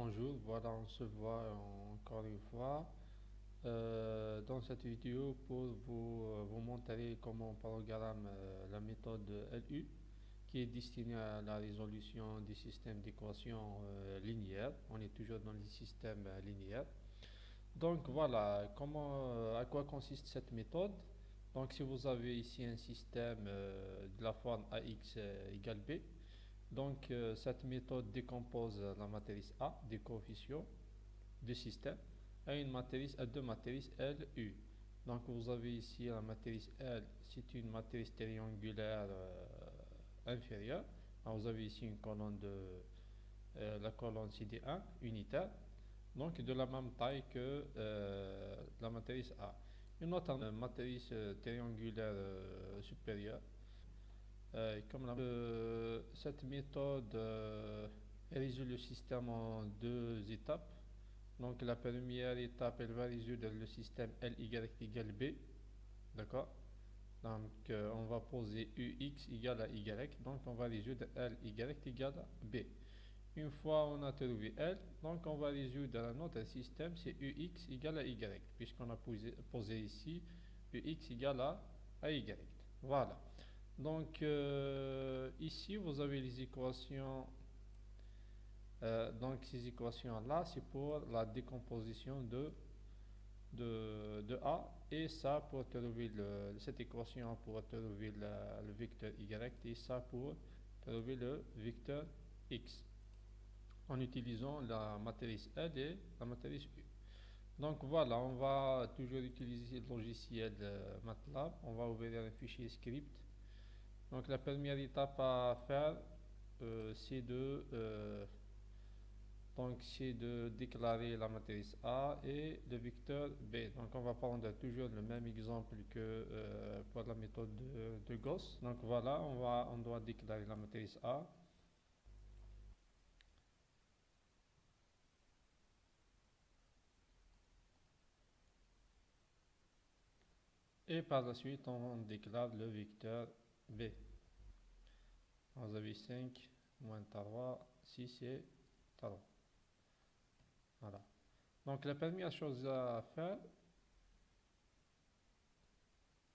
Bonjour, voilà, on se voit encore une fois dans cette vidéo pour vous montrer comment on programme la méthode LU qui est destinée à la résolution des systèmes d'équations linéaires. On est toujours dans les systèmes linéaires. Donc voilà, à quoi consiste cette méthode? Donc si vous avez ici un système de la forme AX égale B, cette méthode décompose la matrice A des coefficients du système à deux matrices L, U. Donc vous avez ici la matrice L, c'est une matrice triangulaire inférieure. Alors, vous avez ici une colonne la colonne CD1 unitaire, donc de la même taille que la matrice A. Une autre matrice triangulaire supérieure. Cette méthode résout le système en deux étapes. Donc la première étape, elle va résoudre le système LY égale B. D'accord? Donc on va poser UX égale à Y. Donc on va résoudre LY égale à B. Une fois on a trouvé L, donc on va résoudre un autre système, c'est UX égale à Y, puisqu'on a posé ici UX égale à Y. Voilà. Donc ici vous avez les équations. Donc ces équations-là, c'est pour la décomposition de A, et ça pour trouver cette équation pour trouver le vecteur Y, et ça pour trouver le vecteur X en utilisant la matrice L et la matrice U. Donc voilà, on va toujours utiliser le logiciel MATLAB. On va ouvrir un fichier script. Donc la première étape à faire, c'est de déclarer la matrice A et le vecteur B. Donc on va prendre toujours le même exemple que pour la méthode de Gauss. Donc voilà, on doit déclarer la matrice A. Et par la suite, on déclare le vecteur B. Vous avez 5, moins 3, 6 et 3. Voilà. Donc la première chose à faire,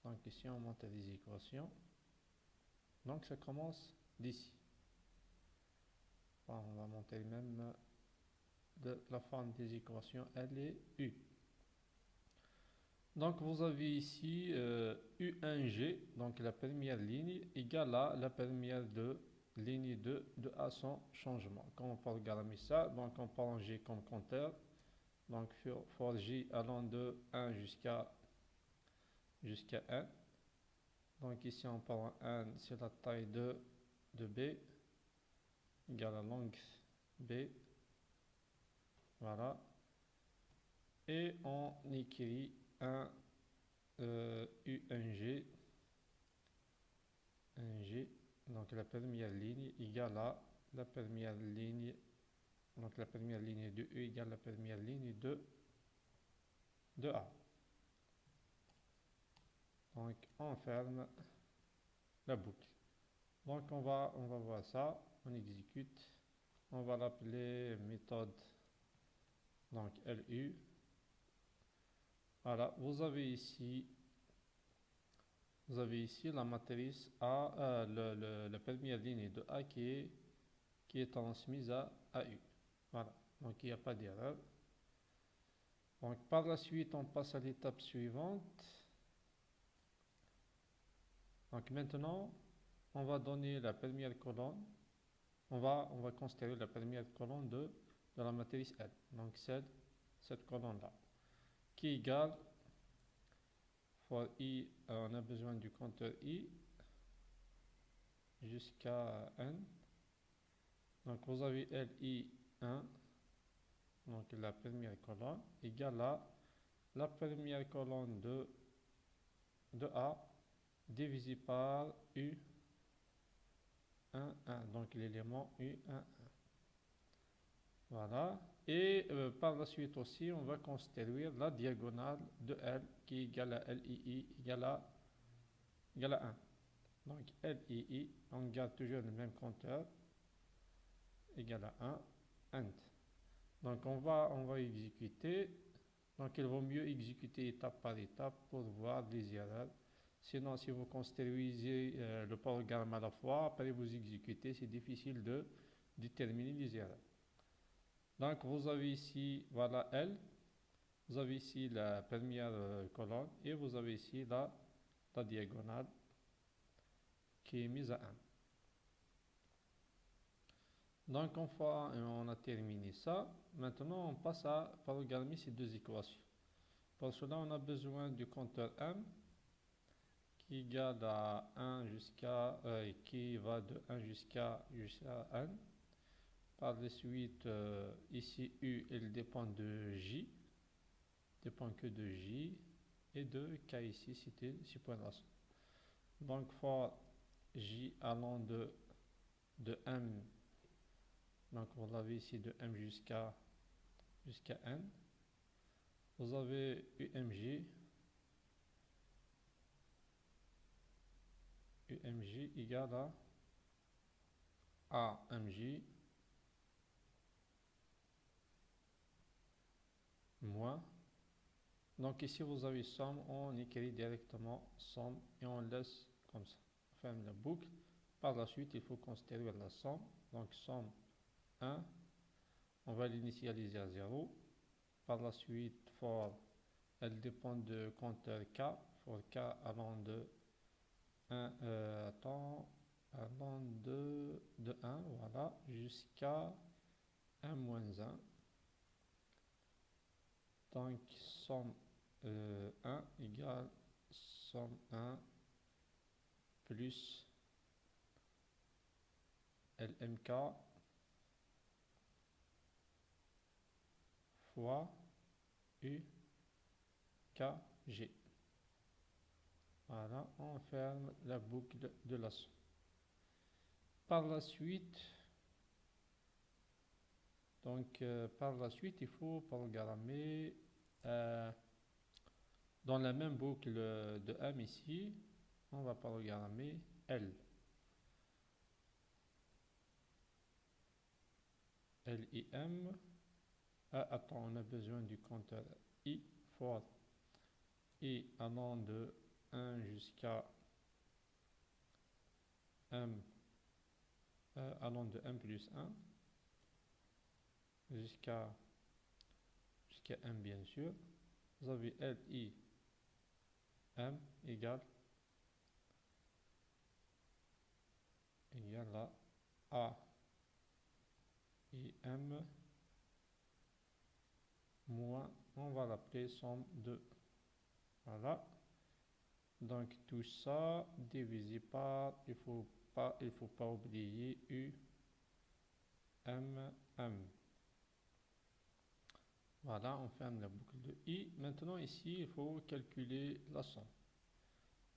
donc ici on monte les équations. Donc ça commence d'ici. Bon, on va monter même de la forme des équations L et U. Donc vous avez ici U1G, donc la première ligne, égale à la première ligne de A sans changement. Quand on programme ça, donc on prend G comme compteur. Donc for J allant de 1 jusqu'à 1. Donc ici on prend 1, c'est la taille de B, égale à longue B. Voilà. Et on écrit un U1G, donc la première ligne égale à la première ligne, donc la première ligne de U égale à la première ligne de A. Donc on ferme la boucle. Donc on va voir ça, on exécute, on va l'appeler méthode donc LU. Voilà, vous avez ici la matrice A, la première ligne de A qui est transmise à U. Voilà, donc il n'y a pas d'erreur. Donc par la suite, on passe à l'étape suivante. Donc maintenant, on va donner la première colonne. On va considérer la première colonne de la matrice L. Donc cette colonne-là, qui est égale, for I, on a besoin du compteur I jusqu'à N. Donc vous avez LI1, donc la première colonne, égale à la première colonne de A divisé par U1, 1. Donc l'élément U1. Voilà. Et par la suite aussi, on va construire la diagonale de L qui est égale à LII égale à 1. Donc LII, on garde toujours le même compteur, égale à 1, end. Donc on va exécuter. Donc il vaut mieux exécuter étape par étape pour voir les erreurs. Sinon, si vous construisez le programme à la fois, après vous exécutez, c'est difficile de déterminer les erreurs. Donc vous avez ici, voilà L, vous avez ici la première colonne et vous avez ici la diagonale qui est mise à 1. Donc une fois on a terminé ça, maintenant on passe à programmer ces deux équations. Pour cela, on a besoin du compteur M qui égale à 1 qui va de 1 jusqu'à n. Par la suite, ici U, il dépend de J, dépend que de J, et de K ici, c'est point la somme. Donc, for J allant de M, donc vous l'avez ici de M jusqu'à N, vous avez UMJ égale à AMJ moins. Donc ici vous avez somme, on écrit directement somme et on laisse comme ça. On ferme la boucle. Par la suite, il faut considérer la somme. Donc somme 1, on va l'initialiser à 0. Par la suite, for, elle dépend de compteur K. For K allant de 1, allant de 1, voilà, jusqu'à 1 moins 1. Donc somme 1 égale somme 1 plus LMK fois UKG. Voilà, on ferme la boucle de la somme. Par la suite, il faut programmer dans la même boucle de M ici, on va programmer L. LIM. Attends, on a besoin du compteur I for I allant de 1 jusqu'à M, allant de M plus 1 jusqu'à M bien sûr. Vous avez LIM égale à AIM moins, on va l'appeler somme 2. Voilà. Donc tout ça divisé par, il faut pas oublier UMM. Voilà, on ferme la boucle de I. Maintenant ici, il faut calculer la somme.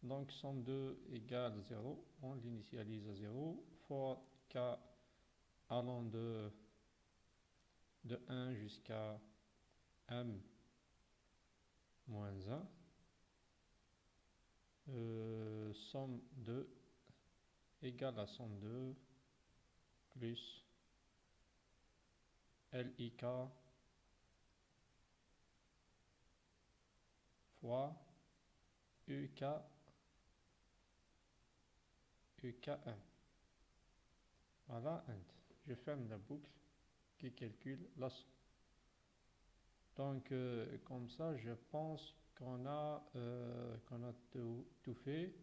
Donc somme 2 égale 0, on l'initialise à 0. For K allant de 1 jusqu'à M moins 1. Somme 2 égale à somme 2 plus LIK fois UK1. Voilà, je ferme la boucle qui calcule la somme. Donc, comme ça, je pense qu'on a tout fait.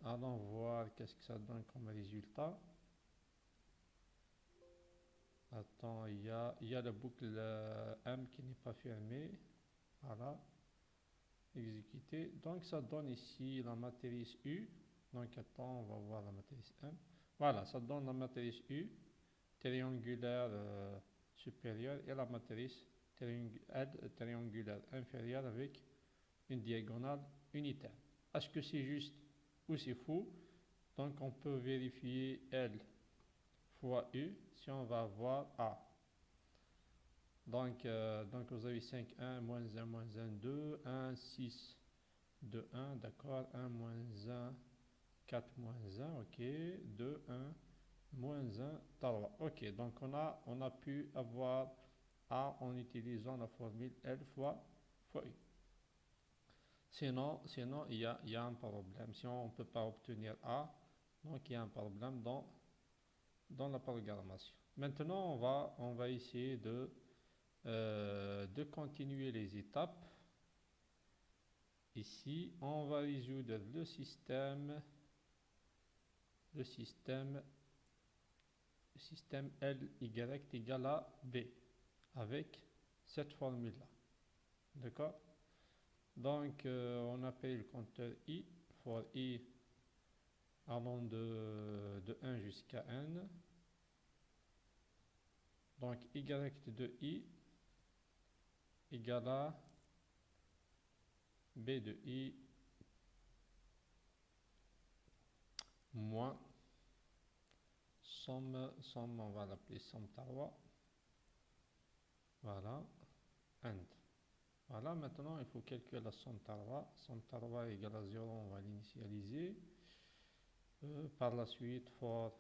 Allons voir qu'est-ce que ça donne comme résultat. Attends, il y a la boucle M qui n'est pas fermée. Voilà. Exécuter. Donc, ça donne ici la matrice U. Donc, attends, on va voir la matrice M. Voilà, ça donne la matrice U, triangulaire supérieure, et la matrice triangulaire inférieure avec une diagonale unitaire. Est-ce que c'est juste ou c'est faux? Donc, on peut vérifier L fois U si on va avoir A. Donc vous avez 5, 1, moins 1, moins 1, 2, 1, 6, 2, 1, d'accord, 1, moins 1, 4, moins 1, ok, 2, 1, moins 1 3. Ok, donc on a pu avoir A en utilisant la formule L fois U. Sinon, il y a un problème. Si on ne peut pas obtenir A, donc il y a un problème dans la programmation. Maintenant, on va essayer de continuer les étapes. Ici, on va résoudre le système Ly égale à B avec cette formule-là. D'accord? Donc, on appelle le compteur I for I allant de 1 jusqu'à n. Donc, Y de I égale à B de I moins somme, on va l'appeler somme tarwa. Voilà, and. Voilà, maintenant il faut calculer la somme tarwa. Somme tarwa égale à 0, on va l'initialiser. Par la suite, for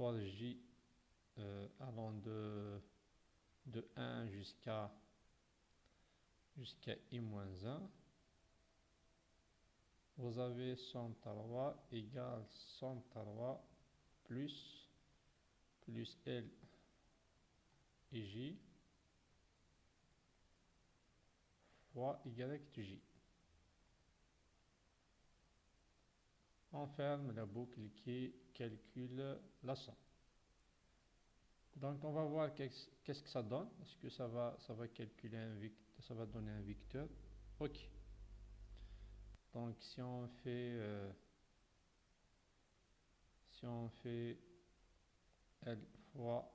j allant de 1 jusqu'à i-1, vous avez somme tarwa égale somme tarwa plus L et J fois YJ. On ferme la boucle qui calcule la somme. Donc on va voir qu'est-ce que ça donne. Est-ce que ça va calculer ça va donner un vecteur? Ok. Donc si on fait L fois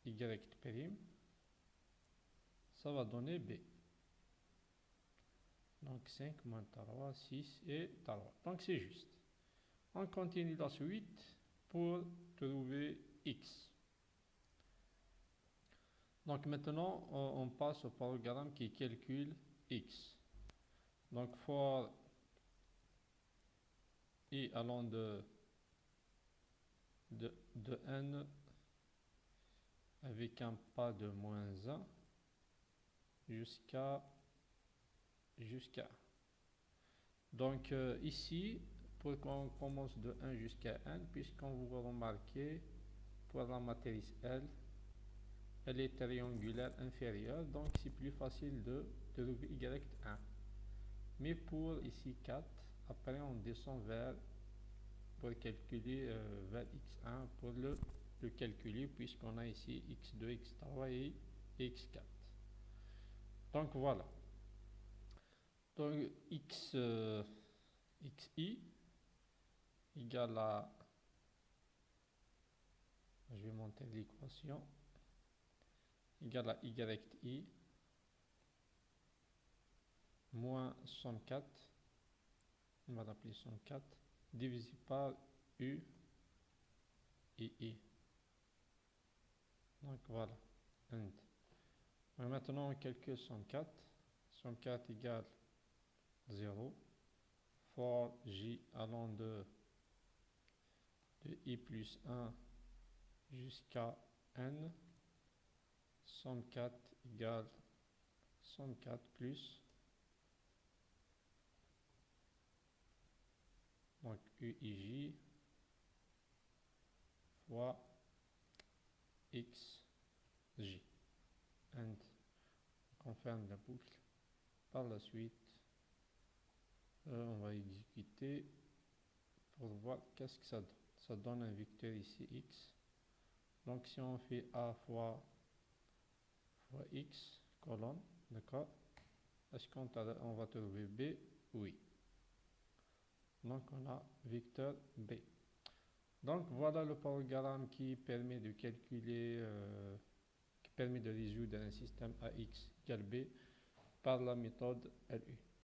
Y prime, ça va donner B. Donc 5 moins 3, 6 et 3. Donc c'est juste. On continue la suite pour trouver X. Donc maintenant, on passe au programme qui calcule X. Donc for I allant de n avec un pas de moins 1 jusqu'à. Donc ici, pour qu'on commence de 1 jusqu'à n, puisqu'on vous remarquez, pour la matrice L, elle est triangulaire inférieure, donc c'est plus facile de trouver Y1. Mais pour ici 4, après on descend pour calculer vers X1 pour le calculer, puisqu'on a ici X2, X3 et X4. Donc voilà. Donc xi égale à, je vais monter l'équation, égale à yi moins 104, on va l'appeler 104, divisé par u et i. Donc voilà. And. Maintenant on calcule 104. 104 égale 0. For j allant de i plus 1 jusqu'à n. 104 égale 104 plus, donc uij fois xj. And on ferme la boucle. Par la suite, on va exécuter pour voir qu'est-ce que ça donne. Ça donne un vecteur ici x. Donc si on fait a fois x colonne, d'accord, est-ce qu'on va trouver b? Oui. Donc on a vecteur b. Donc voilà le programme qui permet de calculer, qui permet de résoudre un système AX égale B par la méthode LU.